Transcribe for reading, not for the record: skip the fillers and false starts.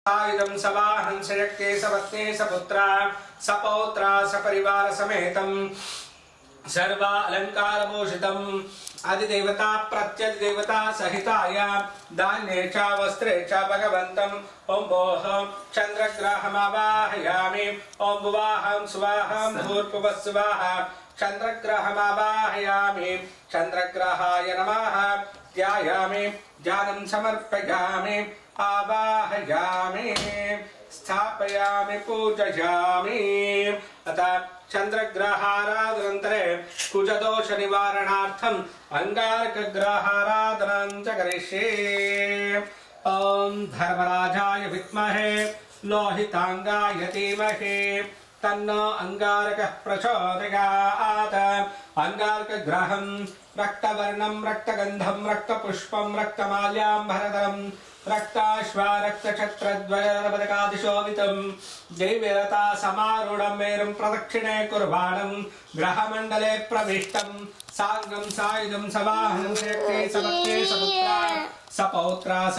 आयुधं सवाहं शक्ते सपत्ने सपुत्रा सपौत्रा सपरिवार समेतं सर्वा अलंकारभूषितम् आदिदेवता प्रत्यधिदेवता सहिताय धान्ये च वस्त्रे च भगवन्तम् ओं भोः चन्द्रग्रहमावाहयामि ओं भुवाहं सुवाहं भूर्भुवस्सुवाः चन्द्रग्रहमावाहयामि चन्द्रग्रहाय नमः ध्यायामि ध्यानं समर्पयामि आवाहयामि स्थापयामि पूजयामि अतः चन्द्रग्रहाराधनान्तरे कुजदोष निवारणार्थम् अंगारकग्रहाराधनां च करिष्ये। ॐ धर्मराजाय विद्महे लोहितांगाय धीमहि तन्नो अंगारकः प्रचोदयात्। अंगारकग्रहं रक्तवर्णं रक्तगन्धं रक्तपुष्पं रक्तमाल्याम्बरधरं रक्ताश्वारक्तछत्रद्वयपदकादिशोभितं जैविरता समारूढं मेरुं प्रदक्षिणे कुर्वाणं ग्रहमण्डले प्रविष्टं साङ्गं सायुधं सवाहनं शक्ते सपत्ने सपुत्रा सपौत्रा